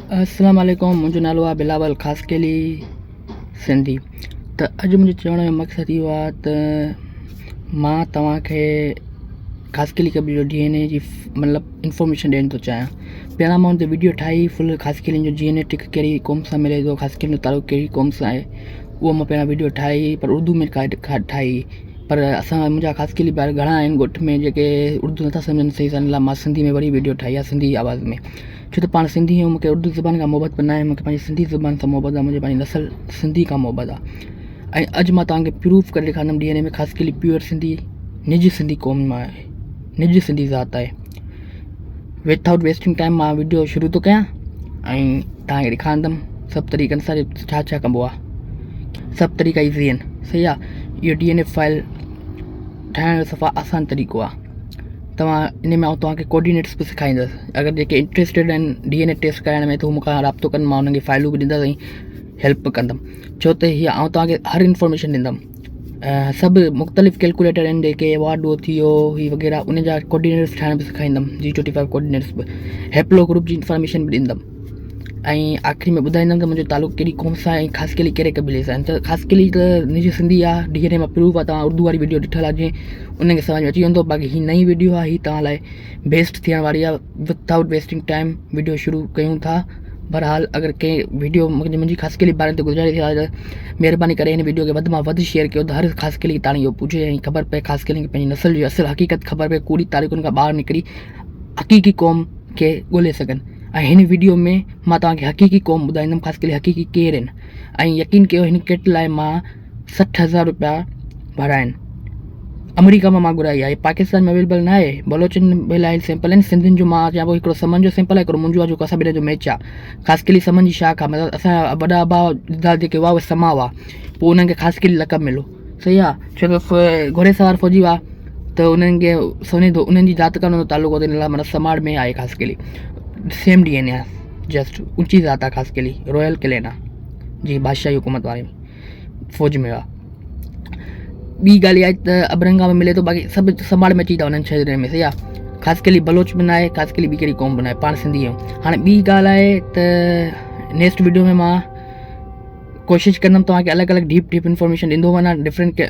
अस्सलाम वालेकुम। मुंहिंजो नालो आहे बिलावल ख़ासकेली सिंधी। त अॼु मुंहिंजे चवण जो मक़सदु इहो आहे त मां तव्हांखे ख़ासकेली कबीर जो DNA जी मतिलबु इंफॉर्मेशन ॾियणु थो चाहियां। पहिरां मां हुन ते वीडियो ठाही फुल ख़ासकेली जो जेनेटिक कहिड़ी क़ौम सां मिले थो, ख़ासकेली जो तालुक़ु कहिड़ी क़ौम सां आहे, उहो मां पहिरां वीडियो ठाही पर उर्दू में ठाही। पर मुंहिंजा ख़ासकेली ॿार घणा आहिनि ॻोठ में जेके उर्दू नथा सम्झनि सही सां, लाइ मां सिंधी में वरी वीडियो ठाही आहे, सिंधी आवाज़ में। छो त पाण सिंधी आहियूं, मूंखे उर्दू ज़बान खां मोहबत न आहे, मूंखे पंहिंजी सिंधी ज़बान सां मोहबत आहे, मुंहिंजी पंहिंजी नसल सिंधी खां मोहबत आहे। ऐं अॼु मां तव्हांखे प्रूफ करे ॾेखारींदुमि DNA में ख़ासकेली प्योर सिंधी निज सिंधी क़ौम आहे, निज सिंधी ज़ात आहे। विदाउट वेस्टिंग टाइम मां वीडियो शुरू थो कयां ऐं तव्हांखे ॾेखारींदुमि सभु तरीक़नि सां छा छा कबो आहे। सभु तरीक़ा ईज़ी आहिनि, सही आहे। इहो DNA फाइल ठाहिण जो सफ़ा आसान तरीक़ो आहे। तव्हां इन में तव्हांखे कोऑर्डिनेट्स बि सेखारींदुसि। अगरि जेके इंट्रस्टेड आहिनि DNA टेस्ट कराइण में, त हू मूंखां राब्तो कनि, मां उन्हनि खे फाइलूं बि ॾींदुसि ऐं हेल्प कंदुमि। छो त हीअ तव्हांखे हर इंफॉर्मेशन ॾींदुमि। सभु मुख़्तलिफ़ कैलकुलेटर आहिनि जेके वाडो थी वियो ही वग़ैरह, उन जा कोऑर्डिनेट्स ठाहिण बि सेखारींदुमि। G25 कोऑर्डिनेट्स बि, हैप्लो ग्रुप जी इंफॉर्मेशन बि ॾींदुमि ऐं आख़िरी में ॿुधाईंदुमि त मुंहिंजो तालुक़ु कहिड़ी क़ौम सां ऐं ख़ासकेली कहिड़े क़बीले सां आहिनि। त ख़ासकेली त निज सिंधी आहे, DNA में प्रूफ आहे। तव्हां उर्दू वारी वीडियो ॾिठल आहे जीअं उनखे सम्झ में अची वेंदो। बाक़ी ही नई वीडियो आहे, ही तव्हां लाइ बेस्ट थियण वारी आहे। विदाउट वेस्टिंग टाइम वीडियो शुरू कयूं था। बहरहाल अगरि कंहिं वीडियो मुंहिंजी ख़ासकेली ॿारनि ते गुज़ारिश आहे त महिरबानी करे हिन वीडियो खे वधि मां वधि शेयर कयो, त हर ख़ासकेली ताणी इहो पुॼे ऐं ख़बर पए, ख़ासकेली पंहिंजी नसल जी असुलु हक़ीक़त ख़बर पए, कूड़ी तारीख़ुनि खां ॿाहिरि निकिरी हक़ीक़ी क़ौम खे ॻोल्हे सघनि। ऐं हिन वीडियो में मां तव्हांखे हक़ीक़ी क़ौम ॿुधाईंदुमि, ख़ासकेली हक़ीक़ी केरु आहिनि। ऐं यकीन कयो, हिन किट लाइ मां 60,000 रुपया भरिया आहिनि। अमेरिका मां घुराई आहे, पाकिस्तान में अवेलेबल न आहे। बलोचनि में लाइ सैंपल आहिनि, सिंधियुनि जो मां चवां पोइ हिकिड़ो समन जो सैंपल आहे, हिकिड़ो मुंहिंजो आहे जेको असां ॿिन्हिनि जो मैच आहे। ख़ासकेली समन जी शाख आहे, मतिलबु असांजा वॾा भाउ दादा जेके हुआ उहे समा हुआ, पोइ उन्हनि खे ख़ासकेली लक़ब मिलो, सही आहे। छो त घोड़े सवार फ़ौजी हुआ त उन्हनि खे सोने दो उन्हनि जी ज़ात खां तालुक़ु हुओ, इन लाइ मतिलबु समाड़ में आहे। ख़ासकेली सेम DNA आहे, जस्ट ऊंची ज़ात आहे। ख़ासकेली रॉयल क्लैन आहे जी, बादशाही हुकूमत वारे फ़ौज में आहे। ॿी ॻाल्हि इहा आहे त अबरंगा में मिले थो, बाक़ी सभु समाड़ में अची था वञनि शहर में, सही आहे। ख़ासकेली बलोच में न आहे, ख़ासकेली ॿी कहिड़ी क़ौम बि न आहे, पाण सिंधी आहियूं। हाणे ॿी ॻाल्हि आहे त नेक्स्ट वीडियो में मां कोशिशि कंदुमि तव्हांखे अलॻि अलॻि डीप इंफॉर्मेशन ॾींदो वञा, डिफरेंट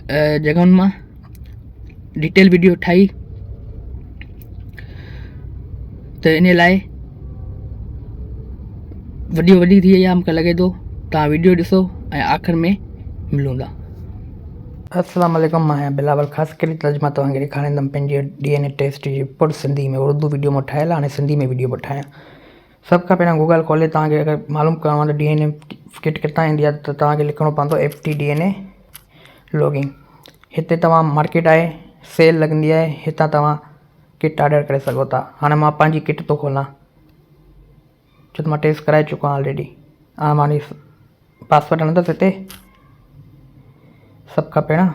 जॻहुनि मां डिटेल वीडियो ठाही। त इन लाइ वीडियो वॾी थी वई आहे, मूंखे लॻे थो। तव्हां वीडियो ॾिसो ऐं आख़िर में मिलूं था। अस्सलाम वालेकुम, मां आहियां बिलावल ख़ासकेली। त अॼु मां तव्हांखे ॾेखारींदुमि पंहिंजी DNA टेस्ट जी रिपोर्ट सिंधी में। उर्दू वीडियो मां ठाहियल आहे, हाणे सिंधी में वीडियो बि ठाहियां। सभ खां पहिरियां गूगल खोले तव्हांखे अगरि मालूम करिणो आहे त DNA किट किथां ईंदी आहे, त तव्हांखे लिखिणो पवंदो FT DNA लॉगिंग। हिते तव्हां मार्केट आहे, सेल लॻंदी आहे, हितां तव्हां किट ऑर्डर करे सघो था। हाणे मां पंहिंजी किट थो खोलां, छो त मां टेस्ट कराए चुको आहियां ऑलरेडी। मां पासवर्ड हणंदुसि हिते। सभ खां पहिरियां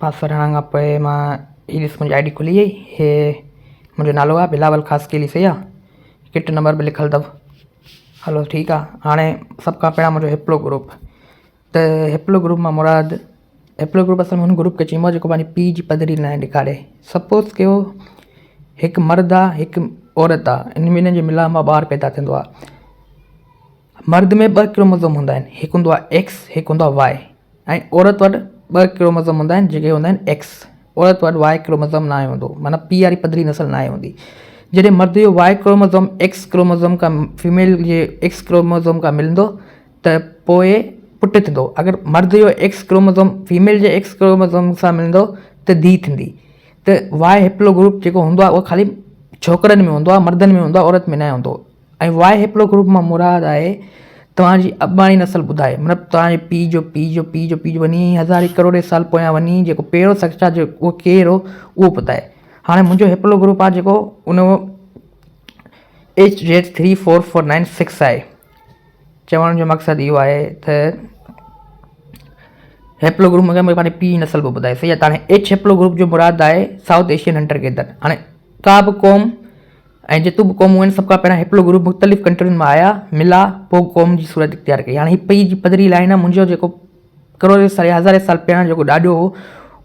पासवर्ड हणण खां पोइ मां हीअ ॾिस, मुंहिंजी ID खुली वई। हे मुंहिंजो नालो आहे बिलावल ख़ासकेली, सही आहे। किट नंबर बि लिखियलु अथव। हलो ठीकु आहे। हाणे सभ खां पहिरियां मुंहिंजो हैप्लो ग्रुप। त हैप्लो ग्रुप मां मुराद, हैप्लो ग्रुप असां हुन ग्रुप खे चइबो आहे जेको पंहिंजी पीउ जी पधरी न ॾेखारे। सपोज़ कयो हिकु मर्द आहे, हिकु औरत आहे, इन ॿिन्हिनि जे मिलाप मां ॿारु पैदा थींदो आहे। मर्द में 2 क्रोमोज़ोम हूंदा आहिनि, हिकु हूंदो आहे X, हिकु हूंदो आहे Y। ऐं औरत वटि 2 क्रोमोज़ोम हूंदा आहिनि जेके हूंदा आहिनि X। औरत वटि Y क्रोमोज़ोम न आहे हूंदो, माना पीउ वारी पधरी नसल न आहे हूंदी। जॾहिं मर्द जो Y क्रोमोज़ोम X क्रोमोज़ोम खां फीमेल जे X क्रोमोज़ोम खां मिलंदो त पोइ पुटु थींदो। अगरि मर्द जो X क्रोमोज़ोम फीमेल जे X क्रोमोज़ोम सां मिलंदो त धीउ थींदी। त Y हैप्लो ग्रुप जेको हूंदो आहे उहो ख़ाली छोकिरनि में हूंदो आहे, मर्दनि में हूंदो आहे, औरत में न हूंदो। ऐं Y हैप्लो ग्रुप मां मुराद आहे तव्हांजी अबाणी नसल ॿुधाए, मतिलबु तव्हांजे पीउ जो पीउ जो पीउ जो पीउ वञी हज़ारे करोड़े साल पोयां वञी जेको पहिरियों शख़्स आहे उहो केरु हो उहो ॿुधाए। हाणे मुंहिंजो हैप्लो ग्रुप आहे जेको उन HZ34496 आहे। चवण जो मक़सदु इहो आहे त हैप्लो ग्रुप मूंखे पंहिंजे पीउ जी नसल बि ॿुधाए, सही आहे। त हाणे H हैप्लो ग्रुप जो मुराद आहे साउथ एशियन हंटर गैदर। हाणे का बि क़ौम ऐं जेतिरो बि क़ौमूं आहिनि, सभ खां पहिरियां हैप्लो ग्रुप मुख़्तलिफ़ कंट्रियुनि में आया, मिला, पोइ क़ौम जी सूरत इख़्तियार कई। हाणे हीअ पीउ जी पधरी लाइन आहे मुंहिंजो जेको करोड़े साल हज़ारे साल पहिरियां जेको ॾाॾो हो,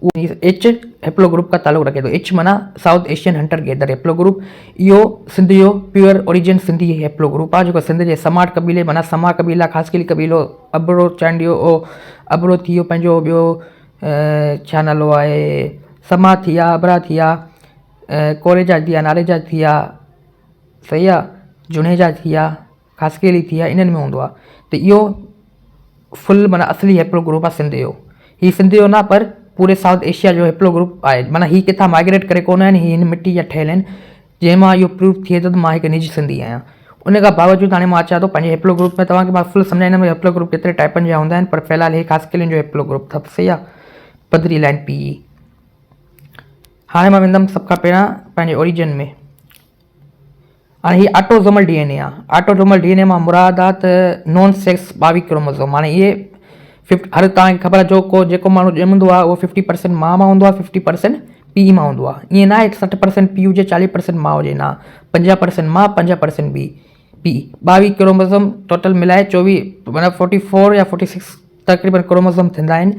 एच हेप्लोग्रुप का ताल्लुक रखे थो। एच माना साउथ एशियन हंटर गैदर हेप्लोग्रुप। इहो सिंध जो प्योर ओरिजिन सिंधी हेप्लोग्रुप आहे जेको सिंध जे समाट कबीले माना समा कबीला ख़ासि कली कबीलो अबरो चांडियो अबरो थी वियो पंहिंजो ॿियो छा नालो आहे समा थी विया अबरा थी विया कोरेजा थी विया नारेजा थी विया सही आहे जुनेजा थी विया ख़ासि कली थी विया इन्हनि में हूंदो आहे। त इहो फुल माना असली हेप्लोग्रुप आहे सिंध जो। हीउ सिंध जो न पर पूरे साउथ एशिया जो हेप्लोग्रुप आहे। माना हीउ किथां माइग्रेट करे कोन आहिनि हीअ हिन मिट्टी जा ठहियल आहिनि जंहिंमां इहो प्रूफ थिए थो त मां हिकु निजी सिंधी आहियां। उन खां बावजूदि हाणे मां अचां थो पंहिंजे हेप्लोग्रुप में तव्हांखे मां फुल सम्झाईंदुमि हेप्लोग्रुप केतिरे टाइपनि जा हूंदा आहिनि पर फ़िलहालु हे ख़ासि कलियुनि जो हेप्लोग्रुप अथव सही आहे पधरी लाइन पी। हाणे मां वेंदुमि सभ खां पहिरियां पंहिंजे ओरिजिन में। हाणे हीअ ऑटोज़ोमल DNA आहे। ऑटोज़ोमल DNA मां मुराद आहे त नॉन सेक्स 22 क्रोमोज़ोम। हाणे इहे हर तव्हांखे ख़बर आहे जेको माण्हू ॼमंदो आहे उहो 50% माउ मां हूंदो आहे 50% पीउ मां हूंदो आहे। ईअं न आहे 60% पीउ हुजे 40% माउ हुजे न 50% माउ 50% पीउ 22 क्रोमोज़ोम टोटल मिलाए 24 माना 44 या 46 तक़रीबन क्रोमोज़ोम थींदा आहिनि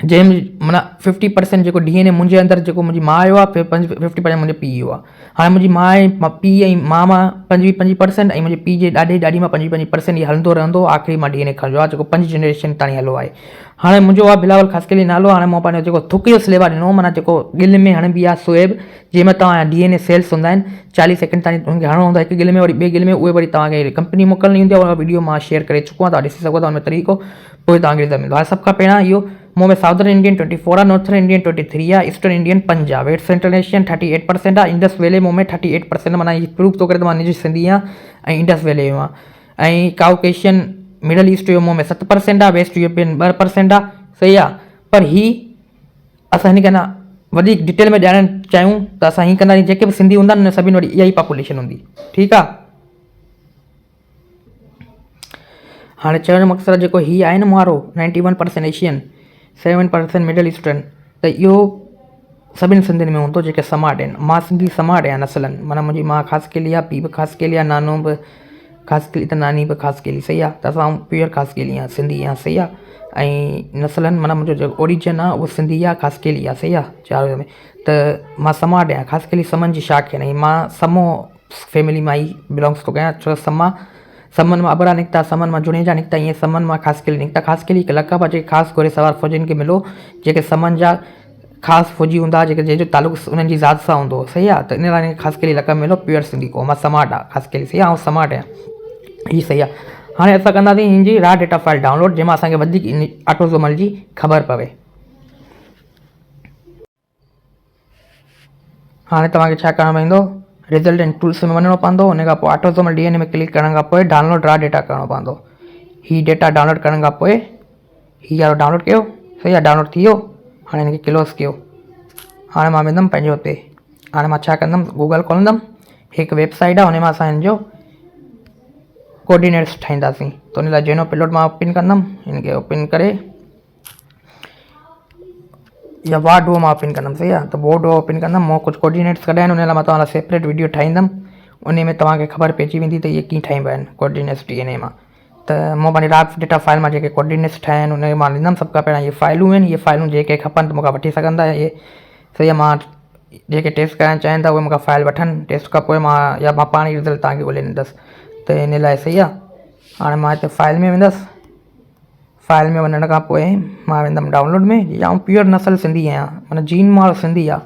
जंहिं माना 50% जेको DNA मुंहिंजे अंदरि जेको मुंहिंजी माउ जो आहे 50% मुंहिंजे पीउ जो आहे। हाणे मुंहिंजी माउ पीउ ऐं माउ मां 25% ऐं मुंहिंजे पीउ जे ॾाॾी मां 25% इहो हलंदो रहंदो आख़िरी मां DNA खणिजो आहे जेको 5 जनरेशन ताईं हलो आहे। हाणे मुंहिंजो आहे बिलावल ख़ासि कली नालो। हाणे मां पंहिंजो जेको थुक जो स्लेवा ॾिनो माना जेको गिल में हणबी आहे सोएब जंहिंमें तव्हांजा DNA सेल्स हूंदा आहिनि 40 सेकेंड ताईं तव्हांखे हणणो हूंदो आहे हिकु गिल में वरी ॿिए गिल में उहे वरी तव्हांखे कंपनी मोकिलणी हूंदी आहे उहा वीडियो मां शेयर करे चुको आहे तव्हां ॾिसी सघो था उन में तरीक़ो पोइ तव्हांखे रिज़ल्ट मिलंदो आहे। सभ खां पहिरियां इहो मूं में साउदर्न इंडियन 24 आहे नॉर्थर्न इंडियन 23 आहे ईस्टर्न इंडियन 5 आहे वेस्ट सेंट्रल एशियन 38% आहे इंडस वैले मूं में 38% माना हीअ प्रूफ थो करे त मां निजी सिंधी आहियां ऐं इंडस वैले जो आहे। ऐं काउकेशियन मिडल ईस्ट जो मूं में 7% आहे वेस्ट यूरोपियन 2% आहे सही आहे। पर ही असां हिन खे न वधीक डिटेल में ॼाणणु चाहियूं त असां हीअं कंदासीं जेके बि सिंधी हूंदा आहिनि न सभिनि वटि इहा ई पॉपुलेशन हूंदी ठीकु आहे। हाणे चवण जो मक़सदु जेको हीअ आहे न मुहारो 91% एशियन 7% मिडल ईस्टर्न त इहो सभिनि सिंधियुनि में हूंदो जेके समाट आहिनि। मां सिंधी समाट आहियां नसलनि माना मुंहिंजी माउ ख़ासि कली आहे पीउ बि ख़ासि कली आहे नानो बि ख़ासि कली त नानी बि ख़ासि कली सही आहे। त असां प्योर ख़ासि कली आहियां सिंधी आहियां सही आहे। ऐं नसलनि माना मुंहिंजो जेको ओरिजिन आहे उहो सिंधी आहे ख़ासि कली आहे सही आहे चार में। त मां समाट आहियां ख़ासि कली समनि जी शाख आहिनि ऐं मां समो फैमिली मां ई बिलोंग्स थो कयां छो समनि मां अबरा निकिता समनि मां जुनेजा निकिता ईअं समनि मां ख़ासि कली निकिता। ख़ासि कली हिकु लक़ब आहे जेके ख़ासि घोड़े सवार फ़ौजियुनि खे मिलो जेके समनि जा ख़ासि फ़ौजी हूंदा जेके जंहिंजो तालुक़ु उन्हनि जी ज़ात सां हूंदो सही आहे। त इन लाइ ख़ासि कली लक़ब मिलो प्योर सिंधी को मां समाट आहे ख़ासि कली सही आहे ऐं समाट आहियां हीअ सही आहे। हाणे असां कंदासीं हिन जी रॉ डेटा फाइल डाउनलोड जंहिंमां असांखे वधीक इन ऑटोज़ोमल जी ख़बर पवे। हाणे तव्हांखे छा करणु पवंदो रिज़ल्ट एंड टूल्स में वञिणो पवंदो उन खां पोइ ऑटोज़ोमल DNA में क्लिक करण खां पोइ डाउनलोड रॉ डेटा करणो पवंदो। हीअ डेटा डाउनलोड करण खां पोइ हीअ वारो डाउनलोड कयो सही आहे डाउनलोड थी वियो। हाणे हिनखे क्लोज़ कयो। हाणे मां वेंदुमि पंहिंजे हुते हाणे मां छा कंदुमि गूगल खोलंदुमि हिकु वेबसाइट आहे हुन मां असां हिन जो कोऑर्डिनेट्स ठाहींदासीं त उन लाइ जेनो पिलोट मां ओपन कंदुमि हिनखे ओपन करे या वार्ड वो मां ओपन कंदुमि सही आहे। त बोर्ड वो ओपन कंदुमि मां कुझु कोऑर्डिनेट्स कढिया आहिनि उन लाइ मां तव्हां लाइ सेपरेट वीडियो ठाहींदुमि उन में तव्हांखे ख़बर पइजी वेंदी त इहे कीअं ठाहिबा आहिनि कोऑर्डिनेट्स DNA मां। त मां पंहिंजे रॉ डेटा फाइल मां जेके कोऑर्डिनेट्स ठाहिया आहिनि उन मां ॾींदुमि सभ खां पहिरियां इहे फाइलूं आहिनि इहे फाइलूं जेके खपनि त मूंखां वठी सघंदा इहे सही आहे। मां जेके टेस्ट कराइणु चाहिनि था उहे मूंखां फाइल वठनि टेस्ट खां पोइ मां या मां पाण ई रिज़ल्ट तव्हांखे ॻोल्हे ॾींदुसि त इन लाइ सही आहे। हाणे मां हिते फाइल में वेंदुसि फाइल में वञण खां पोइ मां वेंदुमि डाउनलोड में या प्योर नसल सिंधी आहियां माना जीन मां सिंधी आहे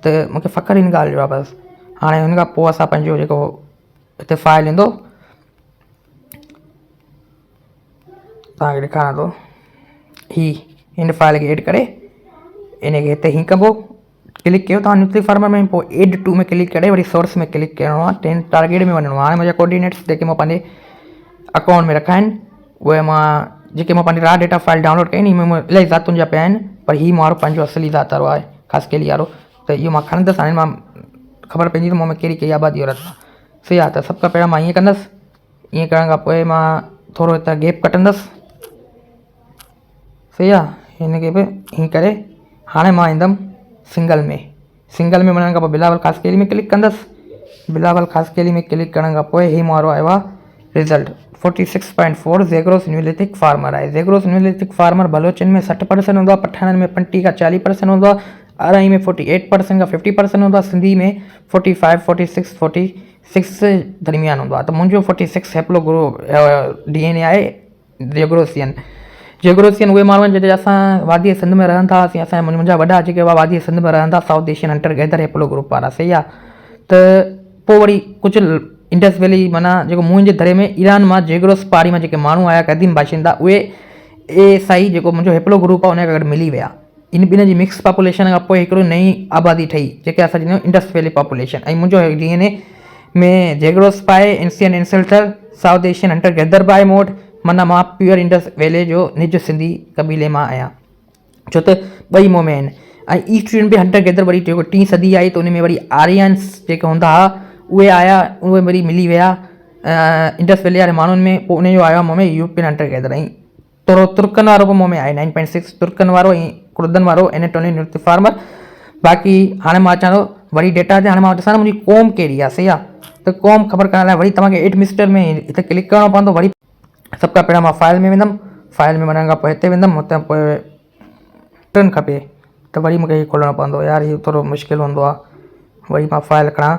त मूंखे फ़ख़्रु हिन ॻाल्हि जो आहे बसि। हाणे हुन खां पोइ असां पंहिंजो जेको हिते फाइल ईंदो तव्हांखे ॾेखारियां थो हिन फाइल खे एड करे इनखे हिते हीअं कबो क्लिक कयो तव्हां न्यूट्री फार्मर में पोइ एड टू में क्लिक करे वरी सोर्स में क्लिक करिणो आहे 10 टारगेट में वञिणो आहे। हाणे मुंहिंजा कोऑर्डिनेट्स जेके मां पंहिंजे अकाउंट में रखा आहिनि उहे मां जेके मां पंहिंजी रॉ डेटा फाइल डाउनलोड कई नी में इलाही ज़ातुनि जा पिया आहिनि पर हीउ मां पंहिंजो असली ज़ात वारो आहे ख़ासि कली वारो त इहो मां खणंदुसि। हाणे मां ख़बर पइजी त मूं में कहिड़ी कहिड़ी आबादी वारा सही आहे। त सभ खां पहिरियां मां ईअं कंदुसि ईअं करण खां पोइ मां थोरो हितां गैप कटंदुसि सही आहे। हिनखे बि हीअं करे हाणे मां ईंदुमि सिंगल में वञण खां पोइ बिलावल ख़ासि कली में क्लिक कंदुसि बिलावल ख़ासि कली में क्लिक करण खां पोइ हीउ मारो आयो आहे रिज़ल्ट 46.4 ज़ेग्रोस न्यूलिथिक फार्मर आहे। ज़ेग्रोस न्यूलिथिक फार्मर बलोचन में 60% हूंदो आहे, पठाननि में 20 खां 40% हूंदो आहे, अराई में 48% खां 50% हूंदो आहे, सिंधी में 45, 46 दरमियान हूंदो आहे। त मुंहिंजो 46 हैप्लो DNA आहे ज़ेग्रोसियन। ज़ेग्रोसियन उहे माण्हू आहिनि जेके असां वादी सिंध में रहंदा हुआसीं, असांजा मुंहिंजा वॾा जेके हुआ वादी सिंध में रहंदा, south Asian hunter gather haplo group वारा, सही आहे। त पोइ वरी कुझु इंडस वैली माना जेको मुंहं जे दरे में ईरान मां ज़ेग्रोस पहाड़ी मां जेके माण्हू आया क़दीम बाशिंदा, उहे साई जेको मुंहिंजो हैप्लो ग्रुप आहे उन खां गॾु मिली विया। इन ॿिनि जी मिक्स पॉपुलेशन खां पोइ हिकिड़ो नई आबादी ठही जेके असां चवंदा आहियूं इंडस वैली पॉपुलेशन। ऐं मुंहिंजो DNA में ज़ेग्रोस पाए, ancient ancestor, South Asian hunter gather बाय मूं वटि, माना मां प्योर इंडस वैली जो निज सिंधी कबीले मां आहियां, छो त ॿई मूं में आहिनि। ऐं ईस्ट बि हंटर गैदर वरी जेको 3 सदी आई त उन में वरी आर्यन्स जेके हूंदा हुआ उहे आया, उहे वरी मिली विया इंडस वैली वारे माण्हुनि में। पोइ उनजो आयो मूं में यूरोपियन हंटर गैदर। ऐं थोरो तुर्कनि वारो बि मूं में आहे, 9.6 तुर्कनि वारो ऐं कुर्दनि वारो एनाटोलियन न्यूलिथिक फार्मर। बाक़ी हाणे मां अचां थो वरी डेटा ते, हाणे मां ॾिसां थो मुंहिंजी क़ौम कहिड़ी आहे, सही आहे। त क़ौम ख़बर करण लाइ वरी तव्हांखे एडमिनिस्टर में हिते क्लिक करिणो पवंदो। वरी सभ खां पहिरियों मां फाइल में वेंदुमि, फाइल में वञण खां पोइ हिते वेंदुमि, हुतां पोइ रिटर्न खपे त वरी मूंखे खोलणो पवंदो। यार इहो थोरो मुश्किल हूंदो आहे। वरी मां फाइल खणा,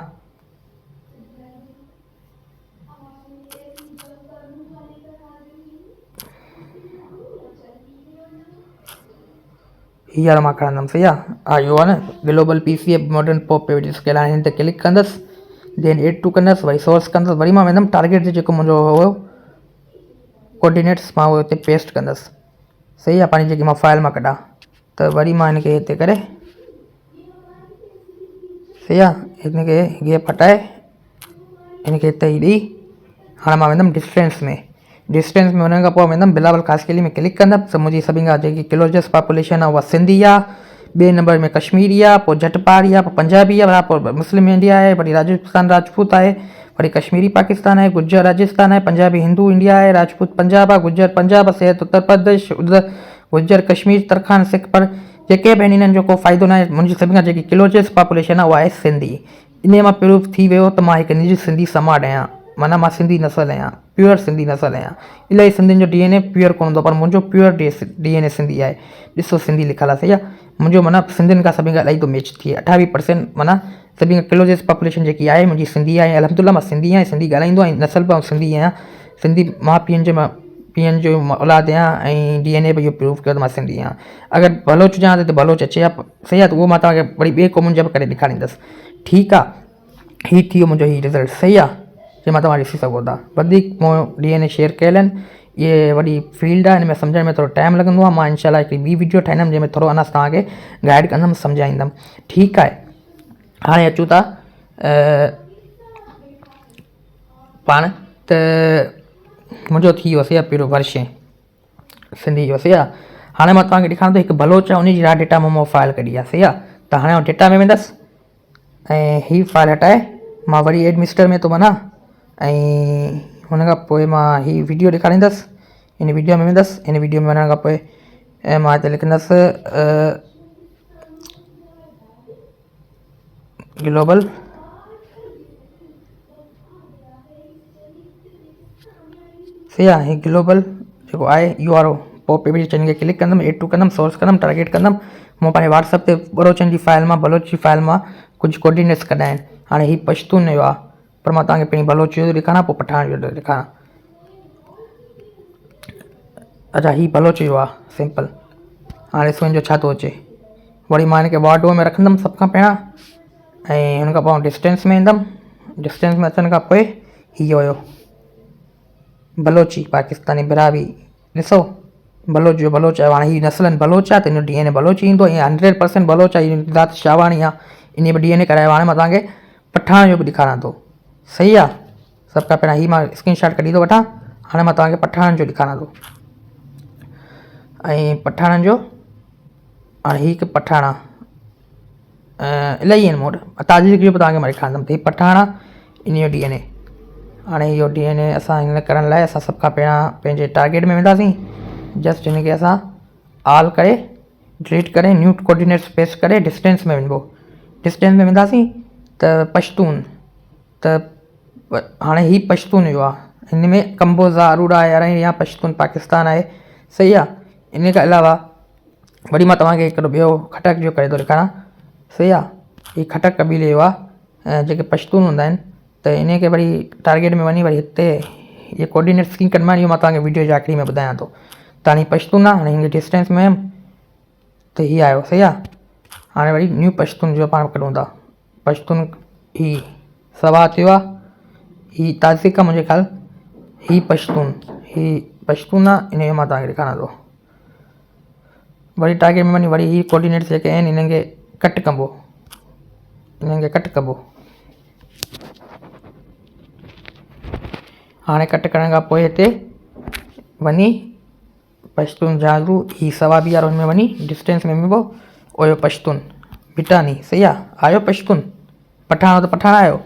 हींअर मां खणंदुमि, सही आहे। इहो आहे न ग्लोबल PCF मॉडर्न पॉप पेविज स्केल। हाणे हिन ते क्लिक कंदुसि, देन एड टू कंदुसि, वरी सोर्स कंदुसि, वरी मां वेंदुमि टारगेट जो जेको मुंहिंजो हुओ कोऑर्डिनेट्स, मां उहो हिते पेस्ट कंदुसि, सही आहे। पंहिंजी जेकी मां फाइल मां कढां त वरी मां हिनखे हिते करे, सही आहे, हिनखे गैप हटाए हिनखे हिते ई ॾेई हाणे मां वेंदुमि डिस्टेंस में। डिस्टेंस में वञण खां पोइ वेंदुमि बिलावल ख़ासकेली में क्लिक कंदुमि त मुंहिंजी सभिनि खां जेकी क्लोजेस्ट पॉपुलेशन आहे उहा सिंधी आहे, ॿिए नंबर में कश्मीरी आहे, पोइ जट पहाड़ी आहे, पोइ पंजाबी आहे, पोइ मुस्लिम इंडिया आहे, वरी राजस्थान राजपूत आहे, वरी कश्मीरी पाकिस्तान आहे, गुज्जर राजस्थान आहे, पंजाबी हिंदू इंडिया आहे, राजपूत पंजाब आहे, गुज्जर पंजाब, सिंध उत्तर प्रदेश, गुज्जर कश्मीर, तरखान सिख। पर जेके बि हिननि जो को फ़ाइदो न आहे। मुंहिंजी सभिनि खां जेकी क्लोजेस्ट पॉपुलेशन आहे उहा आहे सिंधी। इन मां प्रूफ थी वियो त मां हिकु निजी सिंधी समाज आहियां, माना मां सिंधी नसल आहियां, प्योर सिंधी नसल आहियां। इलाही सिंधियुनि जो DNA प्योर कोन हूंदो, पर मुंहिंजो प्योर DNA सिंधी आहे। ॾिसो सिंधी लिखियलु आहे, सही आहे। मुंहिंजो माना सिंधियुनि खां सभिनि खां इलाही थो मैच थिए। 28% माना सभिनि खां क्लोजेस्ट पॉपुलेशन जेकी आहे मुंहिंजी सिंधी आहे। अलहमदुलिल्लाह मां सिंधी आहियां, सिंधी ॻाल्हाईंदो आहियां, नसल बि सिंधी आहियां, सिंधी माउ पीअनि जो औलाद आहियां, ऐं DNA बि इहो प्रूफ कयो त मां सिंधी आहियां। अगरि बलोच हुजां त बलोच अचे हा, सही आहे, त उहो मां तव्हांखे वरी ॿिए क़ौमुनि जा बि करे ॾेखारींदुसि, ठीकु आहे। हीउ थी वियो मुंहिंजो हीउ रिज़ल्ट, सही आहे, जे मां तव्हां ॾिसी सघो था। वधीक मूं DNA शेयर कयल आहिनि, इहे वॾी फील्ड आहे, हिन में सम्झण में थोरो टाइम लॻंदो आहे। मां इनशाला हिकिड़ी ॿी वीडियो ठाहींदुमि जंहिंमें थोरो अञा तव्हांखे गाइड कंदुमि, सम्झाईंदुमि, ठीकु आहे। हाणे अचूं था पाण त मुंहिंजो थी वियो, सही आहे, पहिरियों वर्ष सिंधी जो, सही आहे। हाणे मां तव्हांखे ॾेखारियां थो हिकु बलोच आहे, उनजी डेटा मां फाइल कढी आहे, सही आहे। त हाणे मां डेटा में वेंदुसि ऐं हीअ फाइल हटाए मां वरी एडमिनिस्टर में थो वञा, ऐं हुन खां पोइ मां हीअ वीडियो ॾेखारींदुसि। इन वीडियो में वेंदुसि, इन वीडियो में वञण खां पोइ मां हिते लिखंदुसि ग्लोबल सही आहे। हीअ ग्लोबल जेको आहे इहो वारो पॉप पेविज चैनल खे क्लिक कंदुमि, एड टू कंदुमि, सोर्स कंदुमि, टारगेट कंदुमि। मूं पंहिंजे WhatsApp ते बलोचनि जी फाइल मां, बलोच जी फाइल मां कुझु कोऑर्डिनेट्स कढा आहिनि। हाणे हीउ पश्तून जो आहे, पर मां तव्हांखे पहिरीं बलोच जो ॾेखारियां, पोइ पठान जो ॾेखारियां। अच्छा, हीउ बलोच जो आहे सिंपल। हाणे ॾिसो हिनजो छा थो अचे। वरी मां हिनखे वार्डो में रखंदुमि सभ खां पहिरियां, ऐं हुन खां पोइ डिस्टेंस में ईंदुमि। डिस्टेंस में अचण खां पोइ हीअ हुयो बलोची पाकिस्तानी बिरावी, ॾिसो बलोच जो बलोच आहे। हाणे हीअ नसलनि बलोच आहे त हिन DNA बलोच ईंदो, ऐं 100% बलोच आहे, ज़ात शावाणी आहे, इन बि DNA करायो। हाणे मां तव्हांखे पठान जो बि ॾेखारियां थो, सही आहे। सभ खां पहिरियां हीअ मां स्क्रीनशॉट कढी थो वठां। हाणे मां तव्हांखे पठान जो ॾेखारियां थो, ऐं पठाणनि जो हाणे हीअ हिकु पठाण आहे, इलाही आहिनि मूं वटि, ताजिक जो बि तव्हांखे मां ॾेखारींदुमि। त हीअ पठाण आहे, इन जो DNA। हाणे इहो DNA असां हिन करण लाइ असां सभ खां पहिरियां पंहिंजे टारगेट में वेंदासीं। जस्ट हिनखे असां ऑल करे डिलीट करे न्यू कोऑर्डिनेट्स पेस्ट करे डिस्टेंस में वञिबो। डिस्टेंस में वेंदासीं त पश्तून, त हाणे हीअ पश्तून जो आहे, हिन में कंबोजा, अरोड़ा आहे, अरैया, पश्तून पाकिस्तान आहे। सही आहे। इन खां अलावा वरी मां तव्हांखे हिकिड़ो ॿियो खटक जो करे थो ॾेखारियां। सही आहे। हीउ खटक कबीले जो आहे ऐं जेके पश्तून हूंदा आहिनि त इन खे वरी टारगेट में वञी वरी हिते इहे कोऑर्डिनेट्स कीअं कढिबा आहिनि इहो मां तव्हांखे वीडियो जे आख़िरी में ॿुधायां थो। त हाणे पश्तून आहे, हाणे हिन डिस्टेंस में हुयमि त हीअ आयो। सही आहे। हाणे वरी न्यू पश्तून जो पाण कढूं था। पश्तून ही सवा थियो आहे, ही ताज़िक आहे मुंहिंजे ख़्याल, ही पश्तून आहे। इन जो मां तव्हांखे ॾेखारियां थो। वरी टारगेट में वञी वरी ही कोऑर्डिनेट्स जेके आहिनि इन्हनि खे कट कबो, इन्हनि खे कट कबो। हाणे कट करण खां पोइ हिते वञी पश्तून जागरू ही सवा बी वारो हिन में वञी डिस्टेंस में मिलिबो ओयो पश्तून बिटानी। सही आहे। आयो पश्तून, पठान त पठान आयो।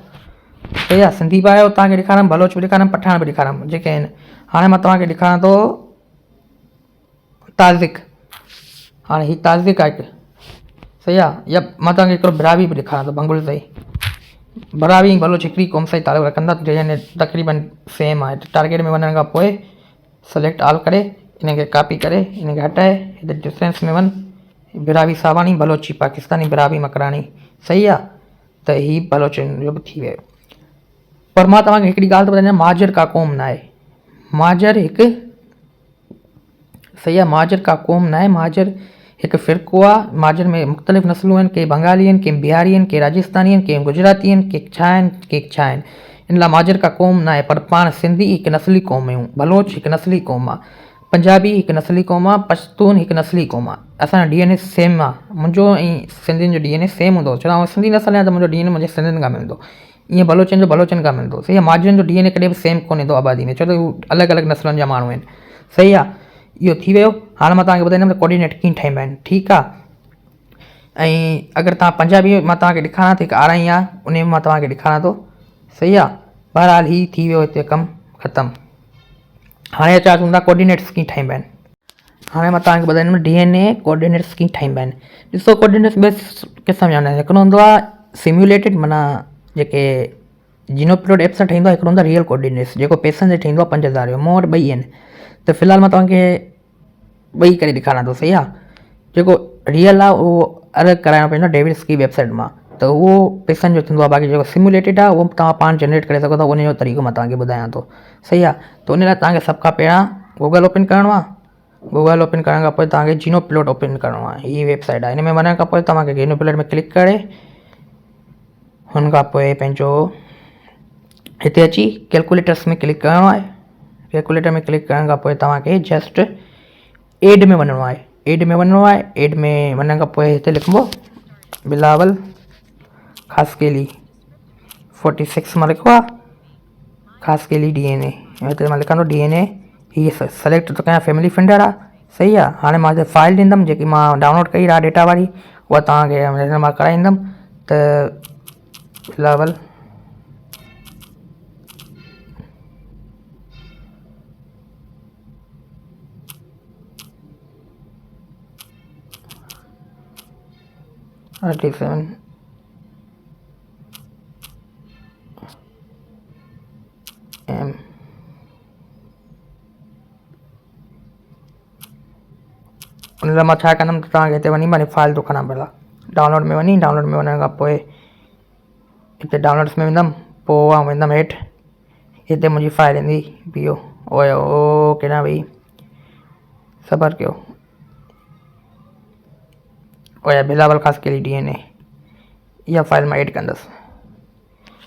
सही आहे। सिंधी बि आयो, तव्हांखे ॾेखारमि, बलोच बि ॾेखारमि, पठान बि ॾेखारमि जेके आहिनि। हाणे मां तव्हांखे ॾेखारियां थो ताज़िक। हाणे ही ताज़िक आहे हिकु। सही आहे। या मां तव्हांखे हिकिड़ो बिरावी बि ॾेखारियां थो, बंगुल सां ई। बिरावी ऐं बलोच हिकिड़ी क़ौम सां ई तालुक़ु रखंदा, जंहिं तक़रीबन सेम आहे। टारगेट में वञण खां पोइ सेलेक्ट ऑल करे इन खे कॉपी करे इन खे हटाए हिते डिस्टेंस में वञ, बिरावी सावाणी, बलोची पाकिस्तानी, बिरावी मकराणी। सही आहे। त ही बलोचनि जो बि थी वियो। पर मां तव्हांखे हिकिड़ी ॻाल्हि थो ॿुधायां, माजर का क़ौम न आहे। माजर हिकु, सही आहे, माजर का क़ौम न आहे। माजर हिकु फ़िरक़ो आहे। माजर में मुख़्तलिफ़ नस्लूं आहिनि, के बंगाली आहिनि, के बिहारी आहिनि, के राजस्थानी आहिनि, के गुजराती आहिनि, के छा आहिनि, के छा आहिनि। इन लाइ माजर का क़ौम न आहे। पर पाण सिंधी हिकु नस्ली क़ौम आहियूं, बलोच हिकु नस्ली क़ौम आहे, पंजाबी हिकु नस्ली क़ौम आहे, पश्तून हिकु नस्ली क़ौम आहे। असांजो DNA सेम आहे। मुंहिंजो ऐं सिंधियुनि जो DNA सेम हूंदो। छो त सिंधी नस्ल आहियां त मुंहिंजो DNA मुंहिंजे सिंधियुनि खां मिलंदो। ईअं बलोचनि जो बलोचनि खां मिलंदो। सही आहे। माजरनि जो DNA कॾहिं बि सेम कोन ईंदो आबादी में, छो त हू अलॻि अलॻि नस्लनि जा माण्हू आहिनि। सही आहे। इहो थी वियो। हाणे मां तव्हांखे ॿुधाईंदुमि त कोऑर्डिनेट कीअं ठाहींदा आहिनि। ठीकु आहे। ऐं अगरि तव्हां पंजाबी मां तव्हांखे ॾेखारियां थो, हिकु आरई आहे उन में मां तव्हांखे ॾेखारियां थो। सही आहे। बहरहाल ही थी वियो हिते कमु ख़तमु। हाणे अचां चवंदा कोऑर्डिनेट्स कीअं ठाहींदा आहिनि। हाणे मां तव्हांखे ॿुधाईंदुमि DNA कोऑर्डिनेट्स कीअं ठाहींदा आहिनि। ॾिसो कोऑर्डिनेट्स ॿ क़िस्म जा हूंदा आहिनि। हिकिड़ो हूंदो आहे सिम्युलेटेड, माना जेके जीनोप्लोड एप सां ठहींदो आहे। हिकिड़ो हूंदो आहे रियल कोऑर्डिनेट्स, जेको पैसनि से ठहींदो आहे 5000 जो। मूं वटि ॿई आहिनि त फ़िलहालु मां तव्हांखे ॿई करे ॾेखारियां थो। सही आहे। जेको रियल आहे उहो अलॻि कराइणो पवंदो आहे डेविड्स की वेबसाइट मां, त उहो पैसनि जो थींदो आहे। बाक़ी जेको सिम्युलेटेड आहे उहो तव्हां पाण जनरेट करे सघो था। उन जो तरीक़ो मां तव्हांखे ॿुधायां थो। सही आहे। त उन लाइ तव्हांखे सभ खां पहिरियां गूगल ओपन करिणो आहे। गूगल ओपन करण खां पोइ तव्हांखे जीनोप्लोड ओपन करिणो आहे। हीअ वेबसाइट आहे। हिन में वञण खां पोइ तव्हांखे जीनोप्लोड में क्लिक करे हुन खां पोइ पंहिंजो हिते अची कैलकुलेटर्स में क्लिक करिणो आहे। कैलकुलेटर में क्लिक करण खां पोइ तव्हांखे जस्ट एड में वञिणो आहे। एड में वञिणो आहे। एड में वञण खां पोइ हिते लिखिबो बिलावल ख़ासकेली 46 मां लिखो आहे ख़ासकेली DNA। हिते मां लिखां थो DNA। हीअ सेलेक्ट थो कयां, फैमिली फिंडर आहे। सही आहे। हाणे मां हिते फाइल ॾींदुमि जेकी मां डाउनलोड कई आहे डेटा वारी, उहा तव्हांखे मां कराईंदुमि। त बिलावल RT7 M उन लाइ मां छा कंदुमि त तव्हांखे हिते वञी मां फाइल थो खणां भला। डाउनलोड में वञी, डाउनलोड में वञण खां पोइ हिते डाउनलोड्स में वेंदुमि, पोइ मां वेंदुमि हेठि। हिते मुंहिंजी फाइल ईंदी बीहो। ओए ओ केॾां वई, सबर कयो। ओए बिलावल ख़ासकेली DNA, इहा फाइल मां एड कंदुसि।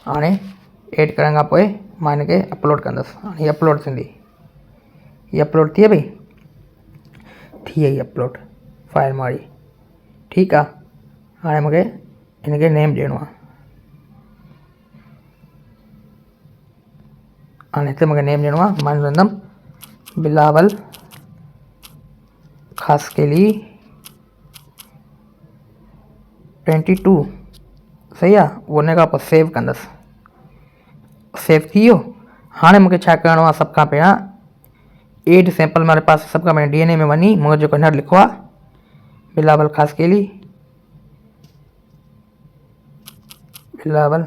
हाणे एड करण खां पोइ मां हिनखे अपलोड कंदुसि। हाणे हीअ अपलोड थींदी। हीअ अपलोड थी वई, थी वई अपलोड फाइल मारी। ठीकु आहे। हाणे मूंखे हिनखे नेम ॾियणो आहे। हाणे हिते मूंखे नेम ॾियणो आहे। मां वेंदुमि बिलावल ख़ासकेली 22। सही आहे। उन खां पोइ सेव कंदुसि। सेव थी वियो। हाणे मूंखे छा करिणो आहे, सभ खां पहिरियां एड सैंपल वारे पासे सभ खां पहिरियां DNA में वञी मूंखे जेको हिन लिखो आहे बिलावल ख़ासकेली, बिलावल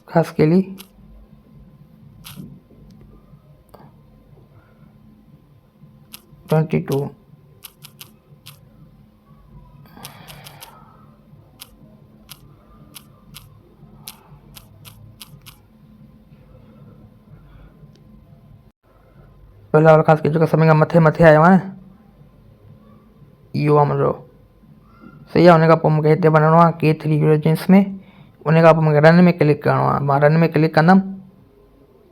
ख़ासकेली 22 पहला वाला ख़ासि जेको सभिनि खां मथे मथे आयो आहे न इहो आहे मुंहिंजो सही आहे। उन खां पोइ मूंखे हिते वञिणो आहे K3 रीजन्स में। उन खां पोइ मूंखे रन में क्लिक करिणो आहे। मां रन में क्लिक कंदुमि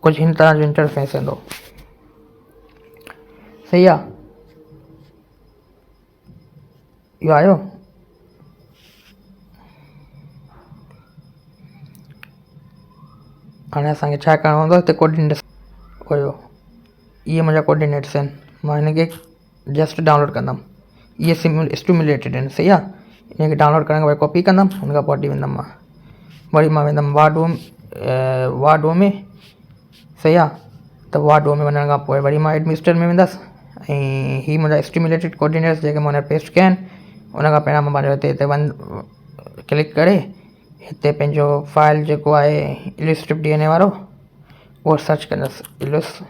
कुझु हिन तरह जो इंटरफेस ईंदो सही आहे। इहो आयो हाणे असांखे छा करिणो हूंदो हिते कोऑर्डिनेट्स हुयो इहे मुंहिंजा कोऑर्डिनेट्स आहिनि। मां हिनखे जस्ट डाउनलोड कंदुमि। इहे स्टिमुलेटेड आहिनि सही आहे। इनखे डाउनलोड करण खां पोइ कॉपी कंदुमि हुन खां पोइ वठी वेंदुमि मां वरी मां वेंदुमि वाडो में सही आहे। त वाडो में वञण खां पोइ वरी मां एडमिनिस्टर में वेंदुसि ऐं हीअ मुंहिंजा स्टिमुलेटेड कोऑर्डिनेट्स जेके मां हुन पेस्ट कया आहिनि उन खां पहिरियां मां पंहिंजो हिते क्लिक करे हिते पंहिंजो फाइल जेको आहे इलस्ट्रिप DNA वारो उहो सर्च कंदुसि।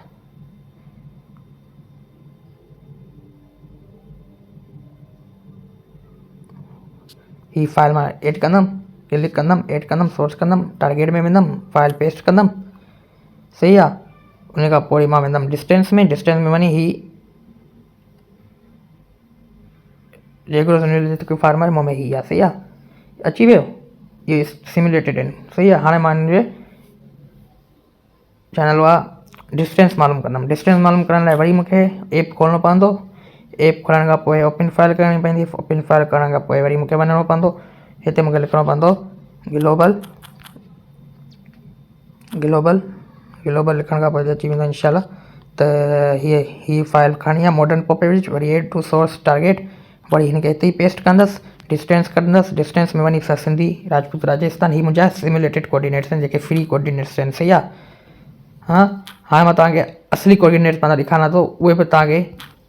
ही फाइल मां एड कंदुमि क्लिक कंदुमि एड कंदुमि सोर्स कंदुमि टारगेट में वेंदुमि फाइल पेस्ट कंदुमि सही आहे। उन खां पोइ मां वेंदुमि डिस्टेंस में वञी ही जेको फार्मर मूं में ही आहे सही आहे। अची वियो ये सिमुलेटेड आहिनि सही आहे। हाणे मां हिनजे चैनल आहे डिस्टेंस मालूम कंदुमि। डिस्टेंस मालूम करण लाइ वरी मूंखे ऐप खोलणो पवंदो। ऐप खोलण खां पोइ ओपन फाइल करणी पवंदी। ओपन फाइल करण खां पोइ वरी मूंखे वञिणो पवंदो हिते मूंखे लिखिणो पवंदो ग्लोबल लिखण खां पोइ अची वेंदो इंशाल्लाह। त हीअ फाइल खणी आहे मॉडर्न पॉप विच वरी एड टू सोर्स टारगेट वरी हिनखे हिते ई पेस्ट कंदुसि डिस्टेंस कंदुसि। डिस्टेंस में वञी सिंधी राजपूत राजस्थान ही मुंहिंजा सिमुलेटेड कोऑर्डिनेट्स आहिनि जेके फ्री कोऑर्डिनेट्स आहिनि सही आहे। हाँ हाणे मां तव्हांखे असली कोऑर्डिनेट्स पाण ॾेखारियां थो उहे बि तव्हांखे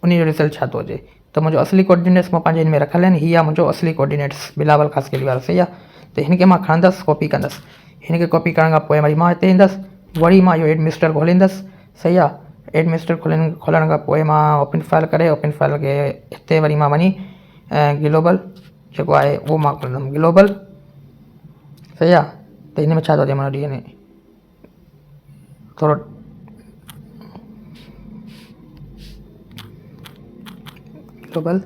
उन जो रिज़ल्ट छा थो अचे। त मुंहिंजो असली कोऑर्डिनेट्स मां पंहिंजे हिन में रखियल आहिनि। हीअ आहे मुंहिंजो असली कोऑर्डिनेट्स बिलावल ख़ासकेली वारो सही आहे। त हिनखे मां खणंदुसि कॉपी कंदुसि। हिनखे कॉपी करण खां पोइ वरी मां हिते ईंदुसि वरी मां इहो एडमिनिस्टर खोलींदुसि सही आहे। एडमिनिस्टर खोलण खां पोइ मां ओपन फाइल करे ओपन फाइल खे हिते वरी मां वञी ग्लोबल जेको आहे उहो मां खोलंदुमि ग्लोबल सही आहे। त हिन में छा थो थिए माना DNA थोरो ग्लोबल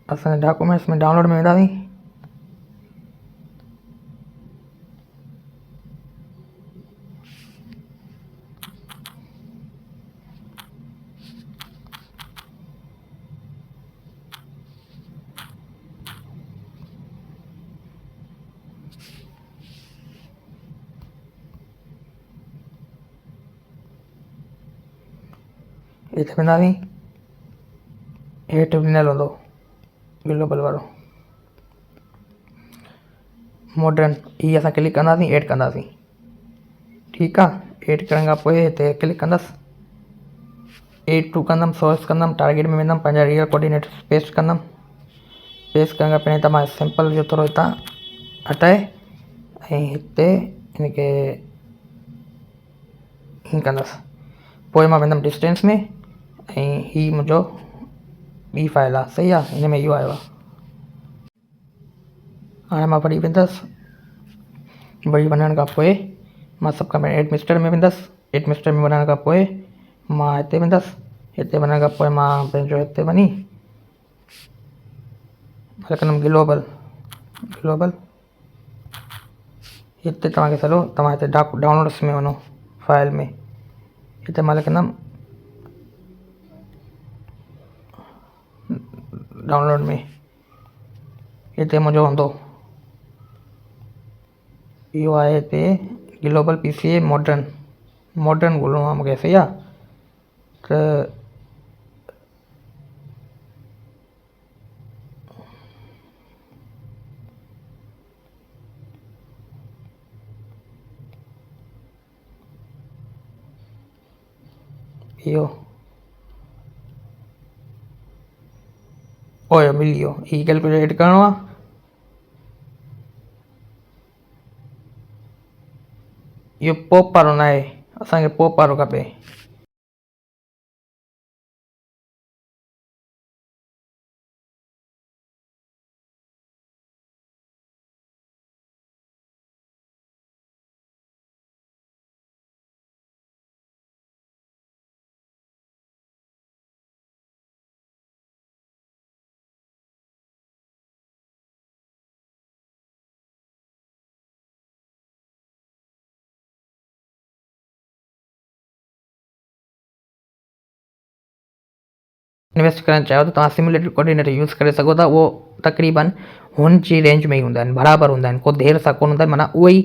असांजे डॉक्यूमेंट्स में डाउनलोड में वेंदासीं हिते वेंदासीं हेठि ॾिनल हूंदो ग्लोबल वारो मॉडर्न ही असां क्लिक कंदासीं ऐड कंदासीं ठीकु आहे। ऐड करण खां पोइ हिते क्लिक कंदुसि ऐड टू कंदुमि सोर्स कंदुमि टारगेट में वेंदुमि पंहिंजा रियल कोऑर्डिनेट्स पेस्ट कंदुमि। पेस्ट करण खां पहिरियों त मां सिंपल जो थोरो हितां हटाए ऐं हिते हिनखे हीअं कंदुसि पोइ मां वेंदुमि डिस्टेंस में ऐं ही मुंहिंजो ॿी फाइल आहे सही आहे। हिन में इहो आयो आहे। हाणे मां वरी वेंदुसि वरी वञण खां पोइ मां सभु खां पहिरियों एडमिनिस्टर में वेंदुसि। एडमिनिस्टर में वञण खां पोइ मां हिते वेंदुसि। हिते वञण खां पोइ मां पंहिंजो हिते वञी लिखंदुमि ग्लोबल हिते तव्हांखे सॼो तव्हां हिते डाउनलोड्स में वञो फाइल में हिते मां लिखंदुमि डाउनलोड में हिते मुंहिंजो हूंदो इहो आहे हिते ग्लोबल PCA मॉडर्न ॻोल्हिणो आहे मूंखे सही आहे। त इहो ओयो मिली वियो ही कैलकुलेट करिणो आहे इहो पोप वारो न आहे, असांखे पोप वारो खपे। इन्वेस्ट करणु चाहियो त तव्हां सिमुलेटेड कोऑर्डिनेटर यूज़ करे सघो था। उहो तक़रीबन हुन जी रेंज में ई हूंदा आहिनि, बराबरि हूंदा आहिनि, को देरि सां कोन हूंदा आहिनि, माना उहा ई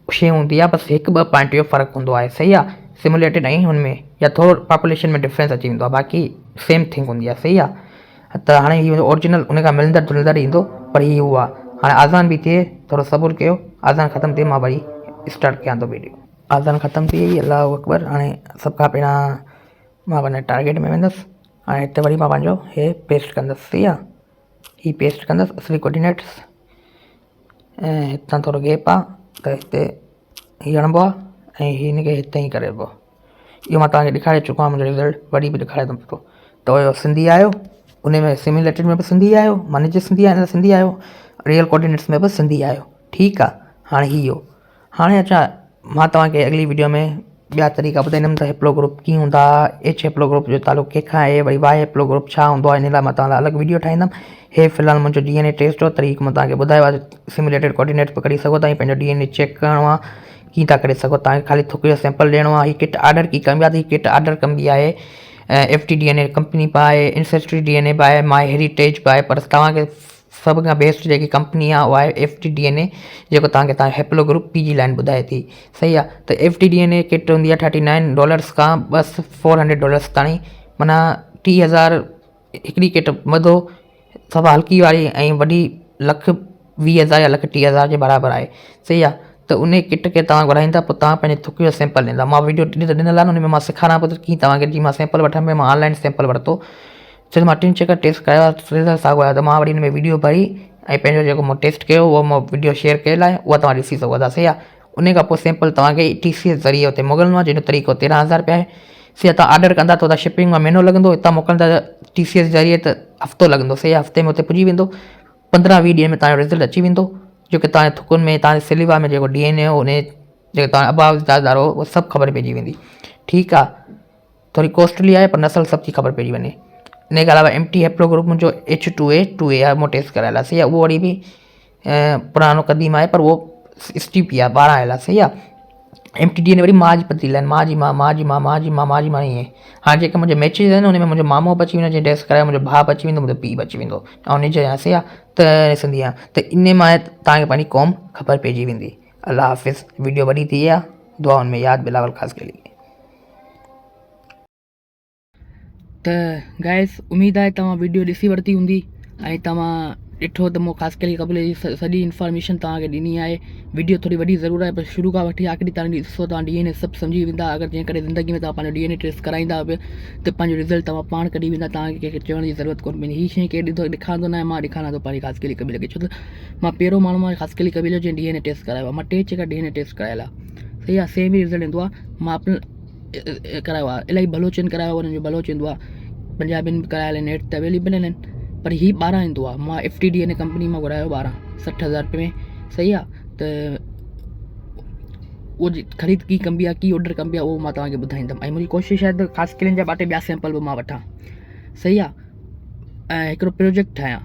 शइ हूंदी आहे, बसि हिकु ॿ पॉइंट जो फ़र्क़ु हूंदो आहे। सही आहे, सिमुलेटेड ऐं हुन में या थोरो पॉपुलेशन में डिफरेंस अची वेंदो आहे, बाक़ी सेम थिंग हूंदी आहे। सही आहे, त हाणे इहो ओरिजिनल उन खां मिलंदड़ जुलंदड़ ईंदो, पर हीअ उहा हाणे आज़ान बि थिए, थोरो सबुरु कयो, आज़ान ख़तमु थिए मां वरी स्टार्ट कयां थो वीडियो। आज़ान ख़तमु थी वई, अलाहु अकबर। हाणे सभ खां पहिरियां मां पंहिंजे टारगेट में वेंदुसि। हाणे हिते वरी मां पंहिंजो हे पेस्ट कंदुसि। सही आहे, हीअ पेस्ट कंदुसि असली कोऑर्डिनेट्स, ऐं हितां थोरो गैप आहे त हिते हीअ हणिबो आहे ऐं हिनखे हिते ई करे ॾिबो। इहो मां तव्हांखे ॾेखारे चुको आहियां, मुंहिंजो रिज़ल्ट वरी बि ॾेखारे थो पियो। त उहो सिंधी आयो, उन में सिमुलेटेड में बि सिंधी आयो, माने जे सिंधी आहे सिंधी आयो, रियल कोऑर्डिनेट्स में बि सिंधी आयो। ठीकु आहे, हाणे इहो हाणे अचां मां तव्हांखे अॻिली वीडियो में ॿिया तरीक़ा ॿुधाईंदुमि त हेप्लो ग्रुप कीअं हूंदा, एच हेप्लो ग्रुप जो तालुक कंहिंखां आहे, वरी वाई हेप्लो ग्रुप छा हूंदो आहे, इन लाइ मां तव्हां लाइ अलॻि वीडियो ठाहींदुमि। हे फ़िलहालु मुंहिंजो DNA टेस्ट जो तरीक़ो मां तव्हांखे ॿुधायो आहे। सिमुलेटेड कोऑर्डिनेट्स बि करे सघो था, पंहिंजो DNA चेक करिणो आहे, कीअं था करे सघो। तव्हांखे ख़ाली थुक जो सैंपल ॾियणो आहे। हीअ किट ऑर्डर की कबी आहे, हीअ किट ऑर्डर कबी आहे FTDNA कंपनी बि आहे, एंसेस्ट्री DNA बि आहे, माई हेरिटेज बि आहे, पर तव्हांखे सभ खां बेस्ट जेकी कंपनी आहे उहा आहे FTDNA, जेको तव्हां हेप्लो ग्रुप P जी लाइन ॿुधाए थी। सही आहे, त FTDNA किट हूंदी आहे $39 खां बसि $400 ताईं, माना 30,000 हिकिड़ी किट वधो, सभु हल्की वारी ऐं वॾी 1,20,000 या 1,30,000 जे बराबरि आहे। सही आहे, त उन किट खे तव्हां घुराईंदा, पोइ तव्हां पंहिंजे थुक जो सैंपल ॾींदा। मां वीडियो ॾिनल आहे, उन में मां सेखारां पियो त कीअं तव्हांखे जीअं मां सैंपल वठां पियो, मां ऑनलाइन सैंपल वरितो, छो मां 3 चकर टेस्ट कयो आहे, रिज़ल्ट साॻियो आहे, त मां वरी हिन में वीडियो भरी ऐं पंहिंजो जेको मां टेस्ट कयो उहो मां वीडियो शेयर कयल आहे, उहा तव्हां ॾिसी सघो था। सही आहे, उन खां पोइ सैंपल तव्हांखे TCS ज़रिए हुते मोकिलिणो आहे, जंहिंजो तरीक़ो 13,000 रुपया आहे। सही आहे, तव्हां ऑर्डर कंदा त हुतां शिपिंग में महीनो लॻंदो, हितां मोकिलींदा TCS ज़रिए त हफ़्तो लॻंदो। सही आहे, हफ़्ते में हुते पुॼी वेंदो, 15-20 ॾींहं में तव्हांजो रिज़ल्ट अची वेंदो, जेके तव्हांजे थुकुनि में तव्हांजे सिलिवा में जेको DNA हो, उन जेको तव्हां अबाज़दार हो, उहो सभु ख़बर पइजी वेंदी। ठीकु आहे, थोरी कॉस्टली आहे, पर नसल सभ जी ख़बर पइजी वञे। इन खां अलावा MT हेप्लो ग्रुप मुंहिंजो H2A आहे, मूं टेस्ट करायल आहे। सही आहे, उहो वरी बि पुरानो क़दीम आहे, पर उहो STP आहे, 12 आयल आहे। सही आहे, MTDNA वरी मां जी पती लाइन, मां जी मां ईअं। हाणे जेके मुंहिंजे मैचिस आहिनि, उन में मुंहिंजो मामो बि अची वेंदो, जंहिं टेस्ट करायो, मुंहिंजो भाउ बि अची वेंदो, मुंहिंजो पीउ बि अची वेंदो, ऐं निज आहे। सही आहे, त सिंधी आहे, त इन मां तव्हांखे पंहिंजी क़ौम ख़बर पइजी वेंदी। अल्लाह हाफ़िज़। वीडियो वॾी थी आहे, दुआउनि में यादि बिलावल ख़ासि करी। त गाइस, उमेदु आहे तव्हां वीडियो ॾिसी वरिती हूंदी ऐं तव्हां ॾिठो त मूं ख़ासि करे क़बूल जी सॼी इंफॉर्मेशन तव्हांखे ॾिनी आहे। वीडियो थोरी वॾी ज़रूरु आहे, पर शुरू खां वठी आख़िरी ताईं ॾिसो, तव्हां DNA सभु सम्झी वेंदा। अगरि जंहिं करे ज़िंदगी में तव्हां पंहिंजो DNA टेस्ट कराईंदा बि, त पंहिंजो रिज़ल्ट तव्हां पाण कढी वेंदा, तव्हांखे कंहिंखे चवण जी ज़रूरत कोन्ह पवंदी। हीअ शइ केरु ॾेखारींदो न आहे, मां ॾेखारां थो पंहिंजी ख़ासि करी क़बीले खे, छो त मां पहिरियों माण्हू आहियां ख़ासि करी क़बीले जंहिं DNA टेस्ट करायो आहे। मां 3 चकर DNA टेस्ट करायल आहे। सही आहे, सेम ई रिज़ल्ट ईंदो आहे। मां करायो आहे, इलाही बलोचनि करायो आहे, उन्हनि जो बलोच ईंदो आहे, पंजाबियुनि बि करायल आहिनि, नेट ते अवेलेबल आहिनि, पर हीअ 12 ईंदो आहे। मां FTDNA कंपनी मां घुरायो 12, 60,000 रुपये में। सही आहे, त उहो ख़रीद कीअं कबी आहे, कीअं ऑडर कबी आहे, उहो मां तव्हांखे ॿुधाईंदुमि, ऐं मुंहिंजी कोशिशि आहे त ख़ासि करे जा 2 ॿिया सैंपल बि मां वठां। सही आहे, ऐं हिकिड़ो प्रोजेक्ट ठाहियां,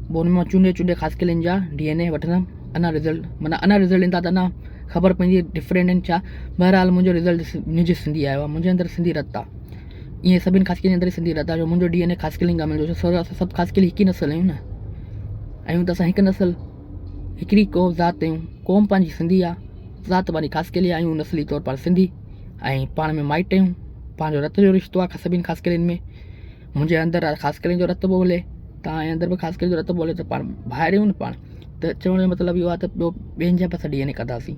पोइ हुन मां चूंडे ख़ासि करे जा DNA वठंदुमि। अञा रिज़ल्ट ईंदा त अञा ख़बर पवंदी डिफरेंट आहिनि छा। बहरहाल मुंहिंजो रिज़ल्ट मुंहिंजे सिंधी आयो आहे, मुंहिंजे अंदरि सिंधी रत आहे। ईअं सभिनि ख़ासि करे अंदरि सिंधी रत आहे, जो मुंहिंजो DNA ख़ासि करे खां मिलंदो, छो असां सभु ख़ासि करे हिकु ई नसल आहियूं न, आहियूं त असां हिकु नसल, हिकिड़ी क़ौम ज़ात आहियूं। क़ौम पंहिंजी सिंधी आहे, ज़ात पंहिंजी ख़ासि करे आहियूं नसली तौरु पर सिंधी, ऐं पाण में माइट आहियूं, पंहिंजो रत जो रिश्तो आहे सभिनि ख़ासि करे में। मुंहिंजे अंदरि ख़ासि करे जो रत पियो हले, तव्हांजे अंदरि बि ख़ासि करे जो रत पियो हले, त पाण ॿाहिरि आहियूं न पाण। त चवण जो मतिलबु इहो आहे त ॿियो ॿियनि जा बि असां DNA कंदासीं।